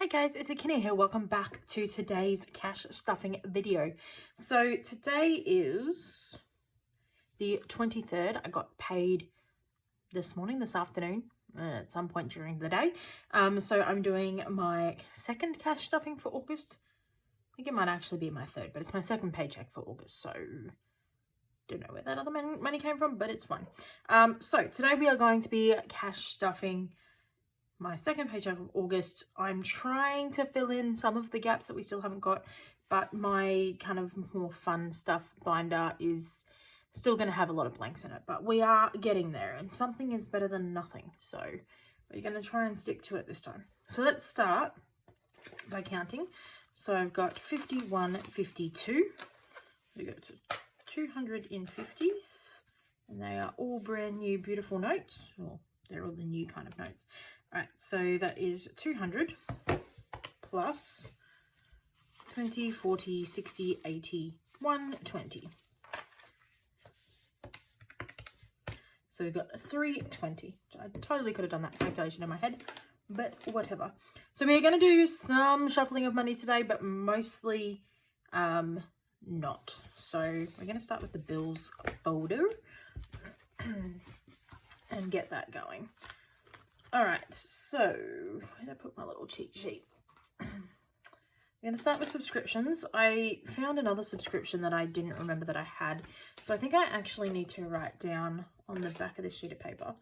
Hi guys, it's Akini here. Welcome back to today's cash stuffing video. So today is the 23rd. I got paid this afternoon, at some point during the day. So I'm doing my second cash stuffing for August. I think it might actually be my third, but it's my second paycheck for August. So don't know where that other money came from, but it's fine. So today we are going to be cash stuffing my second paycheck of August. I'm trying to fill in some of the gaps that we still haven't got, but my kind of more fun stuff binder is still going to have a lot of blanks in it, but we are getting there, and something is better than nothing. So we're going to try and stick to it this time. So let's start by counting. So I've got 51, 52. We got 200 in 50s, and they are all brand new, beautiful notes. Well, they're all the new kind of notes. All right, so that is 200 plus 20, 40, 60, 80, 120. So we've got 320. I totally could have done that calculation in my head, but whatever. So we're going to do some shuffling of money today, but mostly not. So we're going to start with the bills folder and get that going. All right, so where did I put my little cheat sheet? I'm going to start with subscriptions. I found another subscription that I didn't remember that I had. So I think I actually need to write down on the back of this sheet of paper.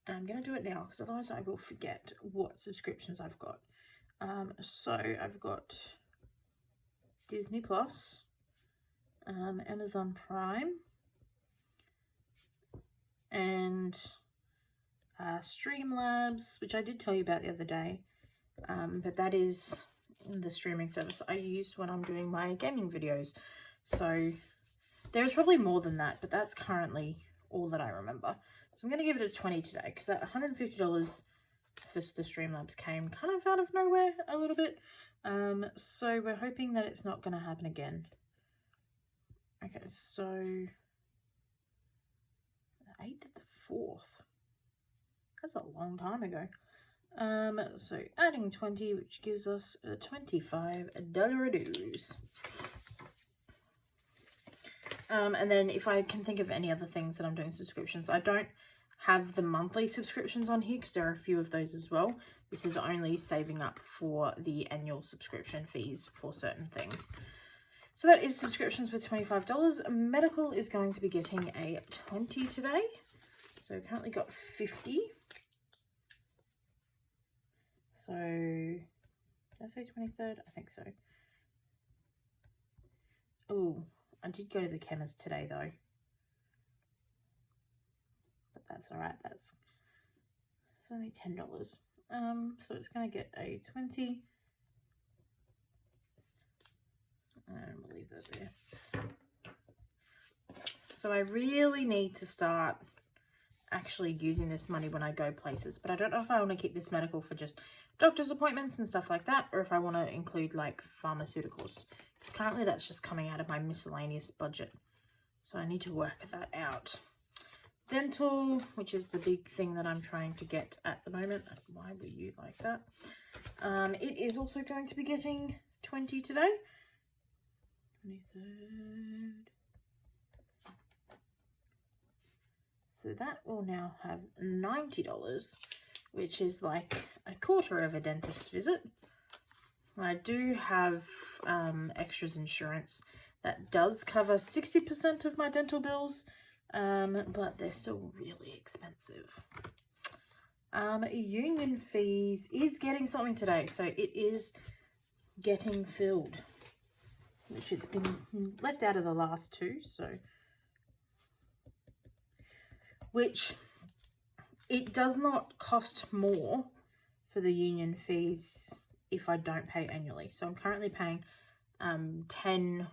And I'm going to do it now because otherwise I will forget what subscriptions I've got. So I've got Disney Plus, Amazon Prime, and Streamlabs, which I did tell you about the other day. But that is the streaming service I use when I'm doing my gaming videos. So there's probably more than that, but that's currently all that I remember. So I'm going to give it a 20 today because that $150 for the Streamlabs came kind of out of nowhere a little bit. So we're hoping that it's not going to happen again. Okay, so the 8th to the 4th. That's a long time ago. So adding 20, which gives us a $25 dues. And then if I can think of any other things that I'm doing subscriptions, I don't have the monthly subscriptions on here because there are a few of those as well. This is only saving up for the annual subscription fees for certain things. So that is subscriptions for $25. Medical is going to be getting a 20 today. So currently got 50. So, did I say 23rd? I think so. Oh, I did go to the chemist today though. But that's alright, it's only $10. So it's going to get a 20. And we'll leave that there. So I really need to start actually using this money when I go places, but I don't know if I want to keep this medical for just doctor's appointments and stuff like that, or if I want to include like pharmaceuticals, because currently that's just coming out of my miscellaneous budget, so I need to work that out. Dental, which is the big thing that I'm trying to get at the moment. Why were you like that? It is also going to be getting 20 today. 23rd. So that will now have $90, which is like a quarter of a dentist's visit. I do have extras insurance that does cover 60% of my dental bills, but they're still really expensive. Union fees is getting something today, so it is getting filled, which has been left out of the last two, so which it does not cost more for the union fees if I don't pay annually. So I'm currently paying 10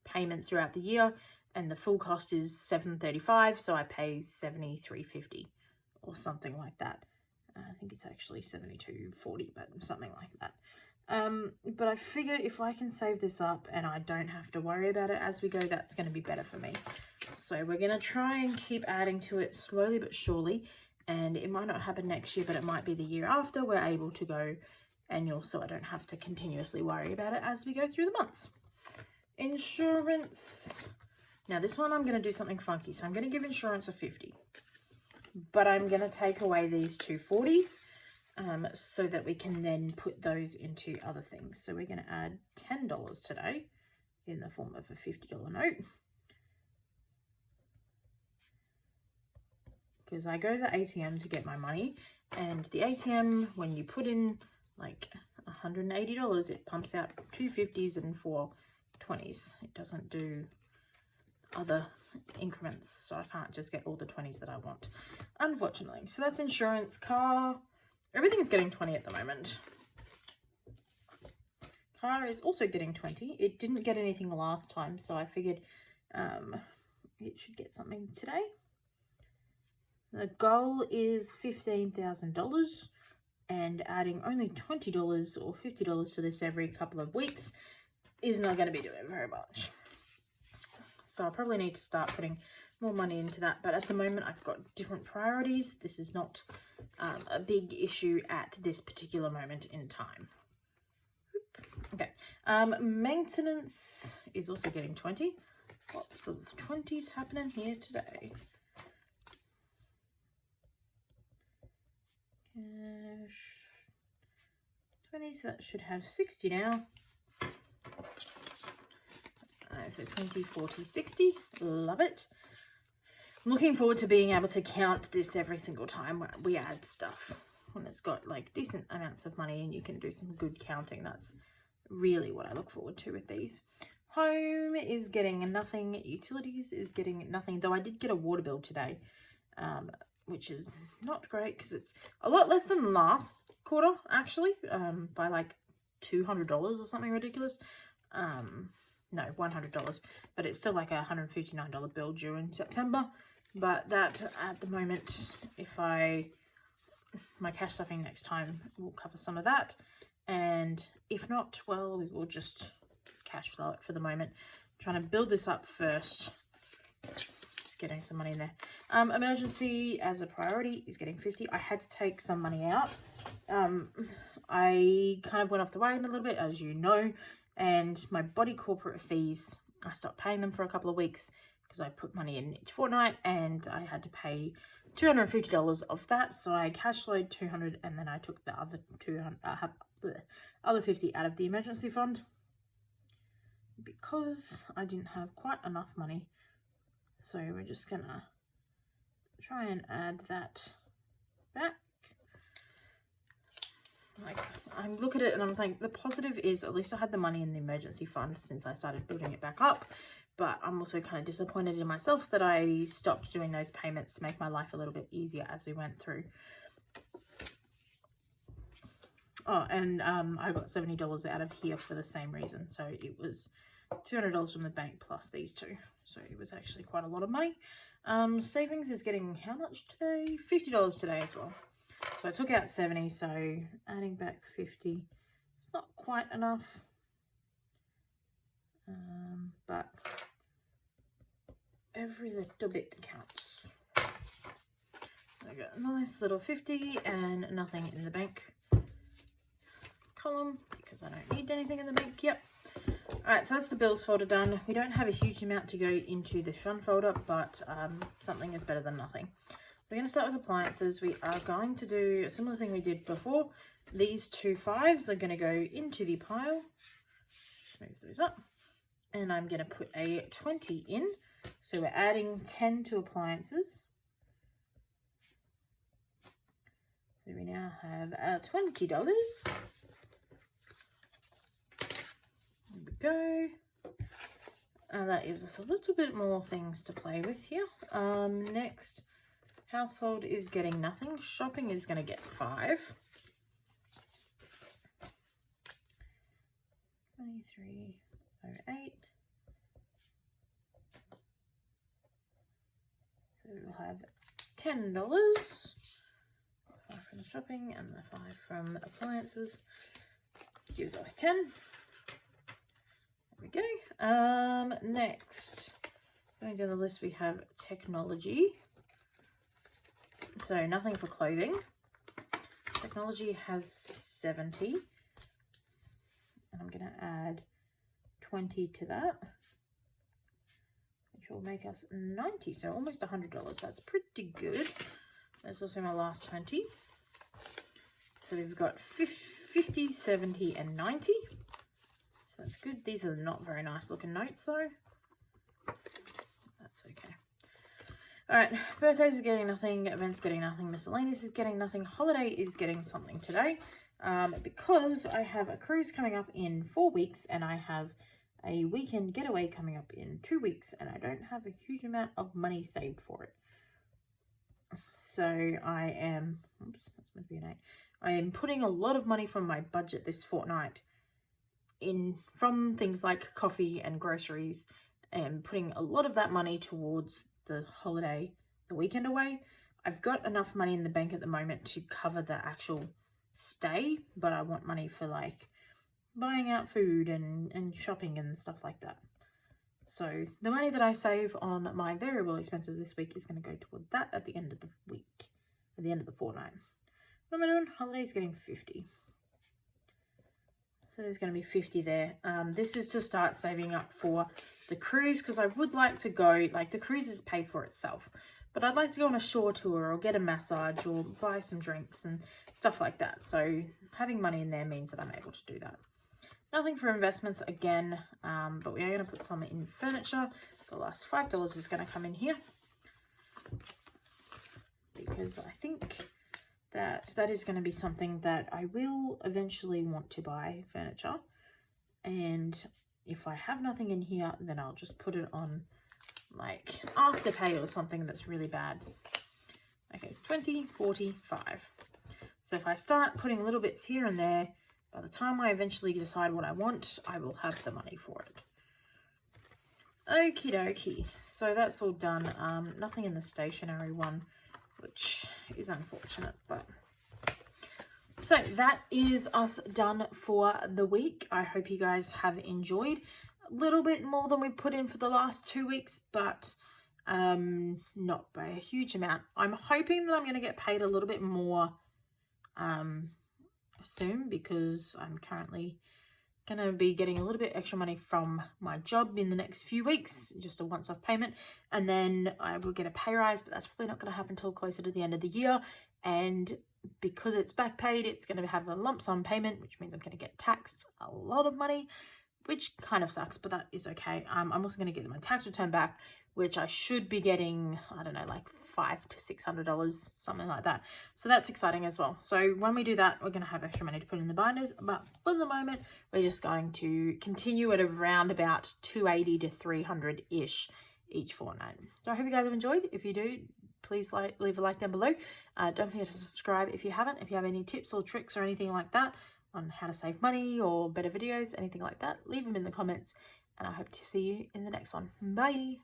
payments throughout the year, and the full cost is $735, so I pay $73.50 or something like that. I think it's actually $72.40, but something like that. But I figure if I can save this up and I don't have to worry about it as we go, that's going to be better for me. So we're going to try and keep adding to it slowly but surely, and it might not happen next year, but it might be the year after we're able to go annual, so I don't have to continuously worry about it as we go through the months. Insurance. Now this one I'm going to do something funky, so I'm going to give insurance a 50, but I'm going to take away these two 40s so that we can then put those into other things. So we're going to add $10 today in the form of a $50 note, because I go to the ATM to get my money, and the ATM, when you put in like $180, it pumps out 2 50s and 4 20s. It doesn't do other increments, so I can't just get all the 20s that I want, unfortunately. So that's insurance. Car, everything is getting 20 at the moment. Car is also getting 20. It didn't get anything last time, so I figured it should get something today. The goal is $15,000, and adding only $20 or $50 to this every couple of weeks is not going to be doing very much. So I probably need to start putting more money into that, but at the moment I've got different priorities. This is not a big issue at this particular moment in time. Okay, maintenance is also getting 20. Lots of 20s happening here today. Cash 20, so that should have 60 now. So 20, 40, 60. Love it. I'm looking forward to being able to count this every single time we add stuff. When it's got like decent amounts of money and you can do some good counting. That's really what I look forward to with these. Home is getting nothing. Utilities is getting nothing, though I did get a water bill today, which is not great because it's a lot less than last quarter, actually, by like $200 or something ridiculous. No, $100, but it's still like a $159 bill due in September. But that, at the moment, if my cash stuffing next time will cover some of that, and if not, well, we will just cash flow it for the moment. I'm trying to build this up first. Just getting some money in there. Emergency as a priority is getting 50. I had to take some money out. I kind of went off the wagon a little bit, as you know. And my body corporate fees, I stopped paying them for a couple of weeks because I put money in each fortnight, and I had to pay $250 of that. So I cash flowed 200, and then I took the other 200, the other 50 out of the emergency fund because I didn't have quite enough money. So we're just gonna try and add that back. Like, I look at it and I'm like, the positive is at least I had the money in the emergency fund since I started building it back up. But I'm also kind of disappointed in myself that I stopped doing those payments to make my life a little bit easier as we went through. Oh, and I got $70 out of here for the same reason. So it was $200 from the bank plus these two. So it was actually quite a lot of money. Savings is getting how much today? $50 today as well. So I took out 70, so adding back 50, it's not quite enough, but every little bit counts. I got a nice little 50 and nothing in the bank column because I don't need anything in the bank. Yep. Alright, so that's the bills folder done. We don't have a huge amount to go into the fund folder, but something is better than nothing. We're going to start with appliances. We are going to do a similar thing we did before. These two 5s are going to go into the pile. Just move those up. And I'm going to put a 20 in. So we're adding 10 to appliances. So we now have $20. There we go. And that gives us a little bit more things to play with here. Next, household is getting nothing. Shopping is going to get 5. 2308. So we'll have $10. 5 from shopping and the 5 from appliances. Gives us 10. There we go. Next, going down the list, we have technology. So nothing for clothing. Technology has 70. and I'm going to add 20 to that, which will make us 90, so almost $100. That's pretty good. That's also my last 20. So we've got 50, 70, and 90. So that's good. These are not very nice looking notes though. That's okay. Alright, birthdays is getting nothing, events getting nothing, miscellaneous is getting nothing, holiday is getting something today. Because I have a cruise coming up in 4 weeks and I have a weekend getaway coming up in 2 weeks and I don't have a huge amount of money saved for it. So I am, oops, that's meant to be an 8. I am putting a lot of money from my budget this fortnight from things like coffee and groceries, and putting a lot of that money towards the holiday, the weekend away. I've got enough money in the bank at the moment to cover the actual stay, but I want money for like buying out food and shopping and stuff like that. So the money that I save on my variable expenses this week is going to go toward that at the end of the week, at the end of the fortnight. What am I doing? Holiday's getting 50. So there's going to be 50 there. This is to start saving up for the cruise, because I would like to go, like the cruise is paid for itself, but I'd like to go on a shore tour or get a massage or buy some drinks and stuff like that. So having money in there means that I'm able to do that. Nothing for investments again, but we are going to put some in furniture. The last $5 is going to come in here, because I think that is going to be something that I will eventually want to buy, furniture. And if I have nothing in here, then I'll just put it on like Afterpay or something that's really bad. Okay, 20, 40, 5. So if I start putting little bits here and there, by the time I eventually decide what I want, I will have the money for it. Okie dokie. So that's all done. Nothing in the stationery one, which is unfortunate, but so that is us done for the week. I hope you guys have enjoyed. A little bit more than we put in for the last 2 weeks, but not by a huge amount. I'm hoping that I'm going to get paid a little bit more soon, because I'm currently going to be getting a little bit extra money from my job in the next few weeks, just a once-off payment, and then I will get a pay rise, but that's probably not going to happen until closer to the end of the year. And because it's back paid, it's going to have a lump sum payment, which means I'm going to get taxed a lot of money, which kind of sucks, but that is okay. I'm also going to get my tax return back, which I should be getting, I don't know, like $500 to $600, something like that. So that's exciting as well. So when we do that, we're going to have extra money to put in the binders, but for the moment, we're just going to continue at around about $280 to $300-ish each fortnight. So I hope you guys have enjoyed. If you do, please leave a like down below. Don't forget to subscribe if you haven't. If you have any tips or tricks or anything like that on how to save money or better videos, anything like that, leave them in the comments, and I hope to see you in the next one. Bye!